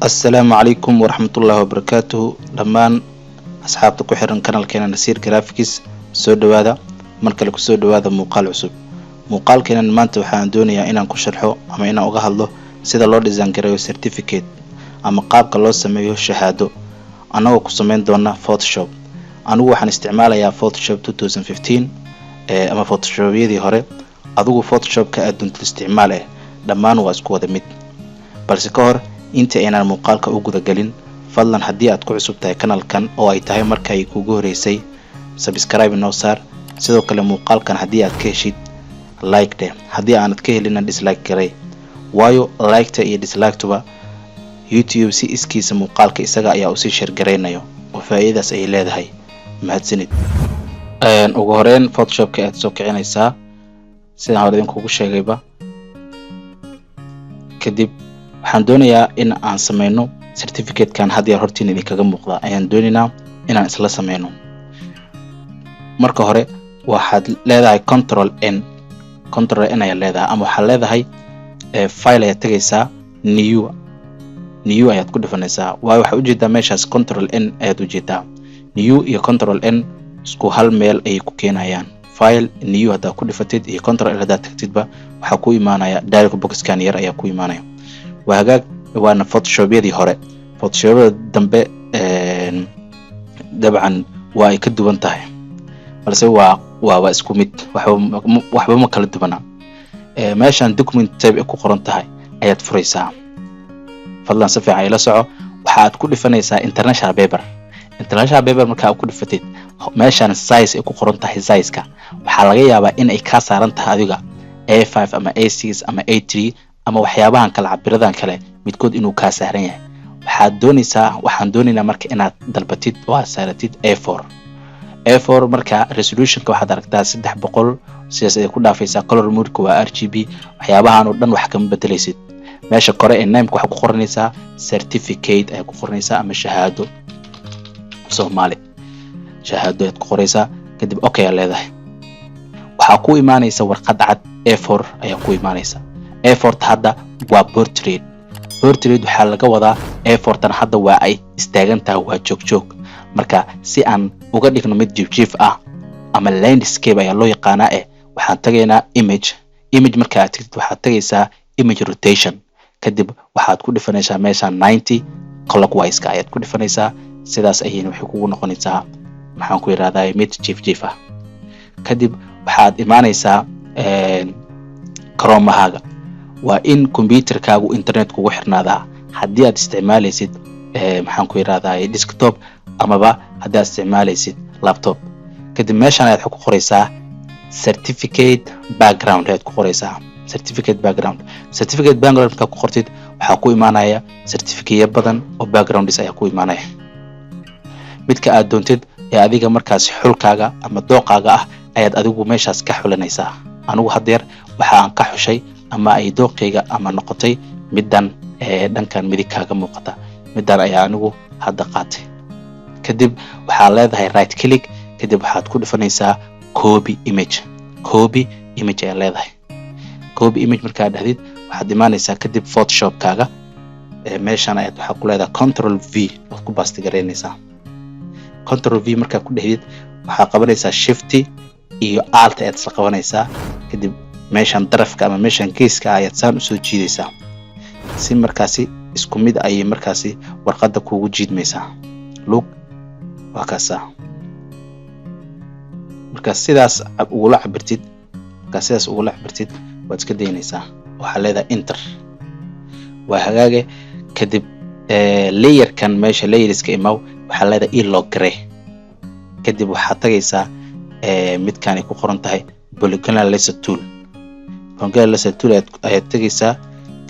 السلام عليكم ورحمة الله وبركاته. لمان أصحاب تكوحرن كانال كنا نسير جرافيكس سود هذا مركل كسود هذا مقال عصب مقال كنا ما أنت وحان دونيا إن أنكو شرحه أما إن أوجه الله سيد الله ديزاين كريو سيرتيفيكيت أما قاب الله سميه الشهادة أنا وكسمين دونا فوتوشوب أنا وحن استعماله يا فوتوشوب 2015 أما فوتوشوب يدي هره أذوق فوتوشوب كأدون الاستعماله لمان واسكو ذمت بس كهر inta aanan muuqaalka u guda galin fadlan hadii aad ku cusub tahay kanalkan oo ay tahay markay kugu horeysay subscribe noo saar sidoo kale muuqaalkan hadii aad ka heshid like de hadii aanad ka helin dislike garay waayo like ta iyo dislike tuba YouTube si iskiisa muuqaalka isaga ayaa u sii share gareynayo oo faa'iidaas ay leedahay mahadsanid ugu horeen Photoshop-ka aad soo kicinaysaa sida hore idin kugu sheegayba kadib waxaan doonayaa in aan sameeyno certificate kan hadii hortiin idinkaga muuqda ayaan doonaynaa inaan isla sameeyno marka hore waxaad leedahay control n ayaa leedahay ama waxaad leedahay file ayaa tagaysaa new ayaad ku dhifanaysaa waayo waxa u jeedaa meeshaas control n ayaad u jeedaa new iyo control n isku hal meel ay ku keenayaan file new hadaa ku dhifatid iyo control l hadaa tagtidba waxa ku imaanaya dialog box kan yar ayaa ku imaanaya وهاجاك وانا فوتوشوب يدي هوري فوتوشوب دنبه طبعا واي كدوبان tahay balse waa isku mid waxba ma kala duwana meeshan document tab ku qoran tahay ayaad furaysaa fadlan si fiican ila soco waxaad ku dhifanaysaa international paper marka aad ku dhifatid meeshan size ku qoran tahay size-ka waxa laga yaabaa in ay ka saaran tahay adiga A5 ama A6 ama A3 ama waxyaabahan kala cabiradan kale midkood inuu ka saaran yahay waxaan doonaynaa marka inaad dalbatid oo saaratid A4 marka resolution-ka waxaad aragtaa 300 sidaas ay ku dhaafaysaa color mode-ka waa RGB waxyaabahan oo dhan wax kama bedelaysid meesha kore ee name-ka waxa ku qoranaysaa certificate ay ku qoranaysaa ama shahaado Soomaali shahaado aad ku qoraysaa kadib okay leedahay waxa ku imaanaysa warqad cad A4 ayaa ku imaanaysa A4 hadda waa portrait waxa laga wadaa A4 tan hadda waa ay istaagan tahay waa joog marka si aan uga dhigno mid jiif ah ama landscape ayaa loo yaqaanaa waxaan tagaynaa image marka aad tagtid waxaad tagaysaa image rotation kadib waxaad ku dhifanaysaa meesha 90 clockwise ka ayaad ku dhifanaysaa sidaas ayayna waxay kugu noqonaysaa maxaan ku yiraahdaa mid jiif ah kadib waxaad imaanaysaa Chrome-haaga waa in computer-kaagu internet kugu xirnaadaa hadii aad isticmaalaysid maxaan ku yiraahdaa desktop amaba hadii aad isticmaalaysid laptop kadib meeshan ayaad ku qoraysaa certificate background ayaad ku qoraysaa certificate background ka ku qortid waxa ku imaanaya certificate badan oo backgrounds ayaa ku imaanaya midka aad doontid ee adiga markaas xulkaaga ama dooqaaga ah ayaad adigu meeshaas ka xulanaysaa anigu hadeer waxa aan ka xushay ama ay dooqeyga ama noqotay midan dhankan midig kaaga muuqata midan ayaa anigu hadda qaatay kadib waxa leedahay right click kadib waxaad ku dhifanaysaa copy image ayaa leedahay copy image marka dhahdid waxaad imaanaysaa kadib Photoshop kaaga meeshan ayaad waxa ku leedahay control V oo ku baasti gareynaysaa control V marka ku dhahdid waxa qabanaysaa shift iyo alt ayaad isla qabanaysaa kadib meeshan darafka ama meeshan geeska ayaad saan u soo jiidaysaa si markaasi isku mid ay markaasi warqada kugu jiidmaysaa look waa kaasa marka sidaas ugu la cabirtid waad iska daynaysaa waxa leedahay enter waa hagaage kadib layer-kan meesha layerska imaw waxa leedahay log gray kadib waxa tagaysaa midkan ay ku qoran tahay polygonal laser tool ayaad tagaysaa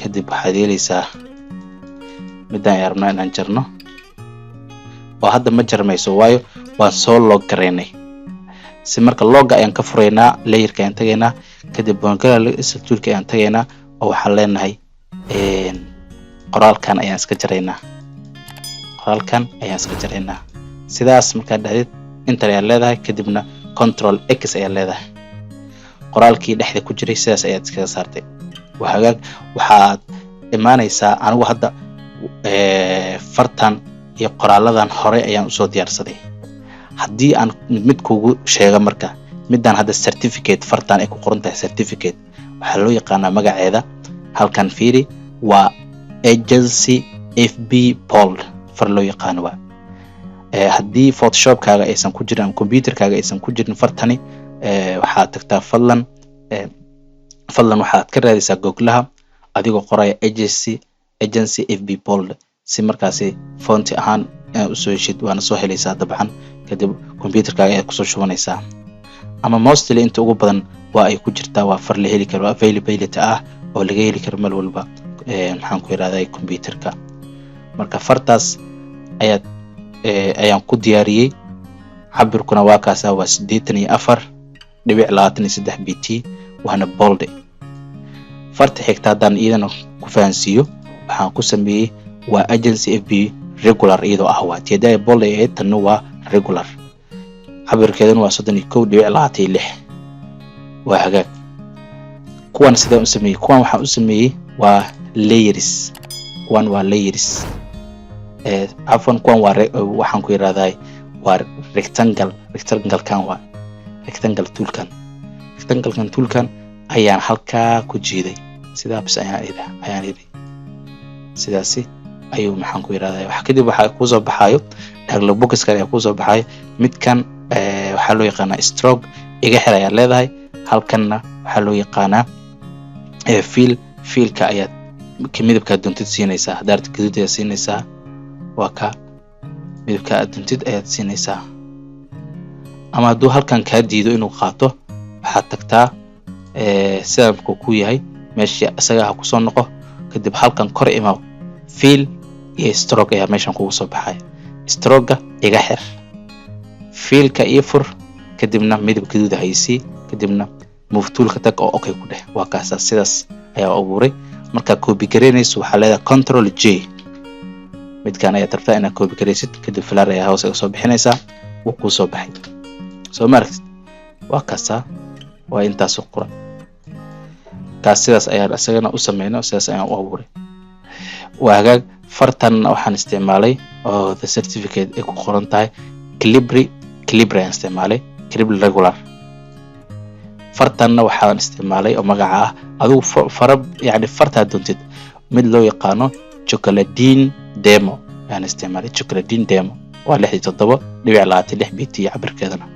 kadib waxaad yeelaysaa midaan yarna inaan jarno oo hadda ma jarmayso waayo waan soo log gareynay si marka logga ayaan ka furaynaa layerka ayaan tagaynaa kadib polygonal laser toolka ayaan tagaynaa oo waxaan leenahay qoraalkan ayaan iska jaraynaa sidaas markaa dhahdid enter ayaa leedahay kadibna control X ayaa leedahay qoraalkii dhexda ku jiray sidaas ayaad iskaga saartay waxaad imaanaysaa anigu hadda fartan iyo qoraaladan hore ayaan usoo diyaarsaday. haddii aan mid kugu sheego marka midaan hadda certificate fartan ay ku qoran tahay certificate waxaa loo yaqaanaa magaceeda halkan fiiri waa agency FB Bold far loo yaqaan waa haddii Photoshop kaaga aysan ku jirin computer kaaga aysan ku jirin fartani waxaad tagtaa fadlan waxaad ka raadisaa Google-ha adigoo qoraya agency FB Bold si markaasi font ahaan u soo heshid waana soo helaysaa dabcan kadib computer kaaga aad ku soo shubanaysaa ama mostly inta ugu badan waa ay ku jirtaa waa far la heli karo availability ah oo laga heli karo meel walba maxaan ku yiraahdaa computerka marka fartaas ayaan ku diyaariyay cabirkuna waa kaasa waa 84.23 bt waana bold farta xigta haddaan iyadana ku fahansiiyo waxaan ku sameeyay waa agency FB regular iyadoo ah waa teeday bold ee tan waa regular cabirkeeduna waa 31.26 waa hagaag kuwan sidoo u sameeyay kuwan waxaan u sameeyay waa layers kuwan waa layers afwan kuwan waa waxaan ku yiraahdaa waa rectangle kan waa rectangle toolkan ayaan halka ku jiiday sidaas ayaan yiri sidaasi ayuu maxaan ku yiraahdaa wax kadib waxa ku soo baxayo taglo boxka ayaa ku soo baxay midkan waxa loo yaqaanaa stroke iga xir ayaa leedahay halkanna waxa loo yaqaanaa fiilka ayaa midabka doontid siinaysaa daarta gaduud ayaa siinaysaa waa ka midabka doontid ayaa siinaysaa ama hadduu halkan ka diido inuu qaato waxaad tagtaa sida ku yahay meesha asaga ku soo noqo kadib halkan kor imaw fiil iyo stroke ayaa meeshan kugu soo baxay stroke iga xir fiilka iyo fur kadibna midab gaduud haysi kadibna move toolka tag oo okay ku dheh waa kaas sidaas ayaa abuuray marka copy gareynayso waxa leedahay control J midkan ayaa tartaa inaad copy gareysid kadib flash ayaa hoos soo bixinaysaa wuu ku soo baxay soo maragtid waa kaas waa intaas qura kaas sidaas ayaa asagana u sameeyno sidaas ayaan u abuuray waa hagaag fartan waxaan isticmaalay oo the certificate ay ku qoran tahay Calibri ayaan isticmaalay Calibri regular fartanna waxaan isticmaalay oo magaca ah adigu yani farta doontid mid loo yaqaano Chocoladine Demo ayaan isticmaalay Chocoladine Demo waa 67.26 bt cabirkeedana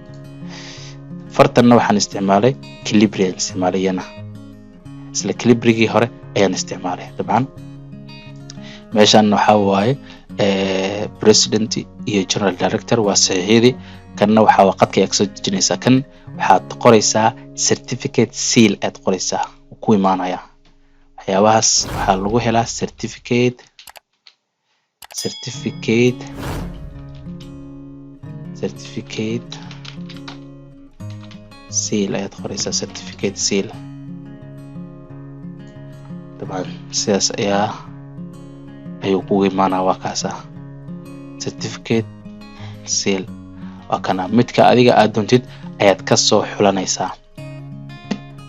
fartanna waxaan isticmaalay Calibri ayaan isticmaalay yana isla Calibrigii hore ayaan isticmaalay dabcan meeshan waxa waaye president iyo general director waa saxiixdii kanna waxa waqadka ay soo dejinaysaa kan waxaad qoraysaa certificate seal aad qoraysaa ku imaanaya waxyaabahaas waxaa lagu helaa certificate seal aad qoraysaa certificate seal طبعا sidaas ayuu kugu imaanaa waa kaasa certificate seal waa kana midka adiga aad doontid ayaad ka soo xulanaysaa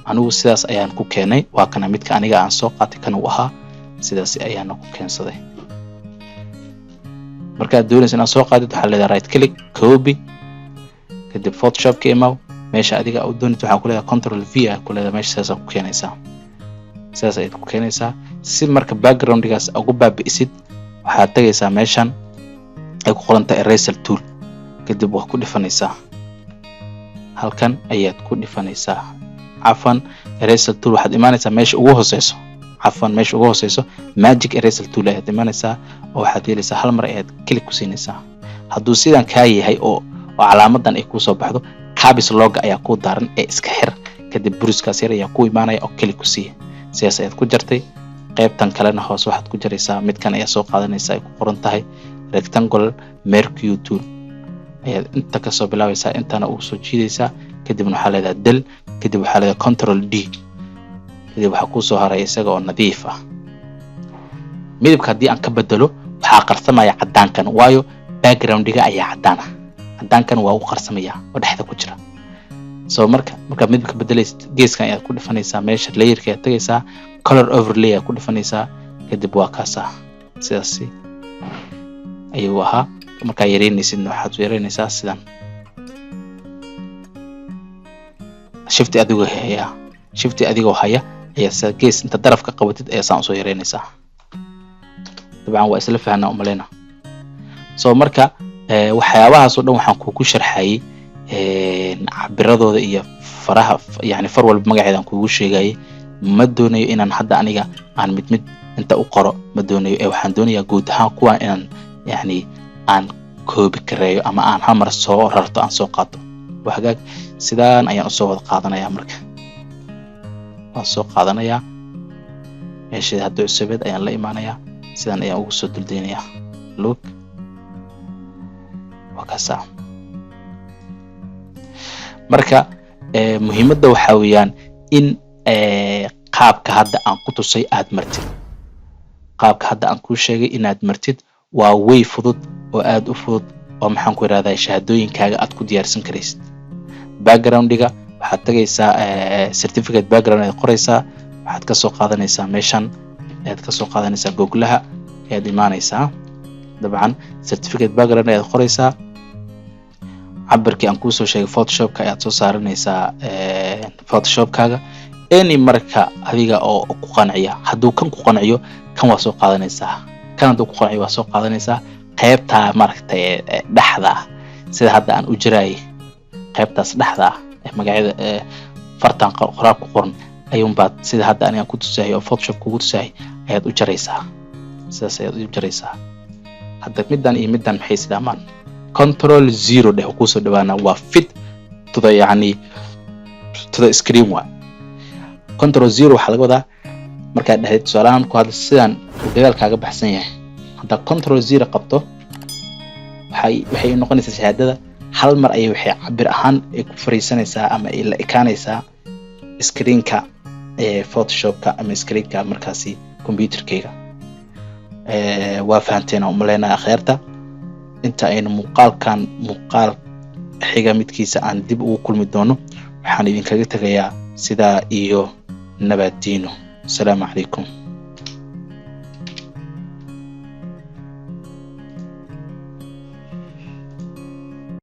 anigu sidaas ayaan ku keenay waa kana midka aniga aan soo qaatay kan uu ahaa sidaas ayaan ku keensaday marka aad doonaysid inaad soo qaadid waxa leedahay right click copy kadib Photoshop ka imaw meesha adiga aad doonaysid waxa ku leedahay control V ku leedahay meesha sidaas ku keenaysaa sidaas ayaad ku keenaysaa si marka background-gaas ugu baabi'isid waxaad tagaysaa meeshan ay ku qoran tahay eraser tool kadib wax ku dhifanaysaa halkan ayaad ku dhifanaysaa afan eraser tool waxaad imaanaysaa meesha ugu hooseyso magic eraser tool ayaad imaanaysaa oo waxaad yeelaysaa hal mar ayaad click ku siinaysaa hadduu sidan ka yahay oo calaamadan ay ku soo baxdo cabis log ayaa ku daaran ee iska xir kadib bruskaas yar ayaa ku imaanaya oo click ku sii sidaas ayaad ku jartay qaybtan kalena hoos waxaad ku jaraysaa midkan ayaa soo qaadanaysaa ay ku qoran tahay rectangle mercury tool ayaad inta ka soo bilaabaysaa intana uu soo jiidaysaa kadibna waxaa leedahay del kadib waxaa leedahay control D kadib waxaa ku soo haray isaga oo nadiif ah midabka haddii aan ka bedelo waxaa qarsamaya cadaankan waayo background-ga ayaa cadaankan waa u qarsamaya oo dhexda ku jira soo marka midabka bedelaysid geeskan ayaad ku dhifanaysaa meesha layerka ayaad tagaysaa color overlay ayaad ku dhifanaysaa kadib waa kaasa sidaasi ayuu ahaa markaa yareynaysid waxaad yareynaysaa sidan shift adigoo haya ayaa sa gees inta darafka qabatid ayaa saan soo yareynaysaa dabcan waa isla fahanaa umaleyna soo marka waxyaabahaas oo dhan waxaan kugu sharxayay cabiradooda iyo faraha yani far walba magaceedan kugu sheegayay ma doonayo inaan hadda aniga aan mid inta u qoro ma doonayo waxaan doonayaa guud ahaan kuwan inaan yani aan koobi kareeyo ama aan hal mar soo rarto aan soo qaato waxagaag sidaan ayaan u soo wada qaadanayaa marka waan soo qaadanayaa meeshii hadda cusubed ayaan la imaanayaa sidaan ayaan ugu soo duldeynayaa look wakasa marka muhiimadda waxa weeyaan in qaabka hadda aan ku tusay aad martid qaabka hadda aan ku sheegay inaad martid waa way fudud oo aad u fudud oo maxaan ku yiraahdaa shahaadooyinkaaga aad ku diyaarsan karaysid background-iga waxaad tagaysaa certificate background aad qoraysaa waxaad ka soo qaadanaysaa meeshan aad ka soo qaadanaysaa Google-ha aad imaanaysaa dabcan certificate background aad qoraysaa cabirkii aan ku soo sheegay Photoshop-ka aad soo saaranaysaa Photoshop-kaaga marka adiga oo ku qanciya hadduu kan ku qanciyo kan waa soo qaadanaysaa kan hadduu ku qanciyo waa soo qaadanaysaa qaybta maragtay dhaxda sida hadda aan u jiray qaybtaas dhaxda magaceeda fartan qoraal ku qoran ayuun baad sida hadda aniga ku tusayo Photoshop kugu tusayo ayaad u jaraysaa sidaas ayaad u jaraysaa hadda middan iyo middan maxay sidaamaan control 0 dheh ku soo dhawaana waa fit to the screen waa control 0 waxa laga wadaa marka dhahayd su'aalahan ku hadla sidaan dagaal kaaga baxsan yahay hadda control 0 qabto waxay noqonaysaa shahaadada hal mar ay waxay cabir ahaan ay ku fariisanaysaa ama ay la ekaanaysaa screen-ka Photoshop-ka ama screen-ka markaasi computer-kayga waa fahanteen oo maleynaa akhayrta inta aynu muuqaal xiga midkiisa aan dib ugu kulmi doono waxaan idinkaga tagayaa sidaa iyo nabadiino. Assalaamu calaykum.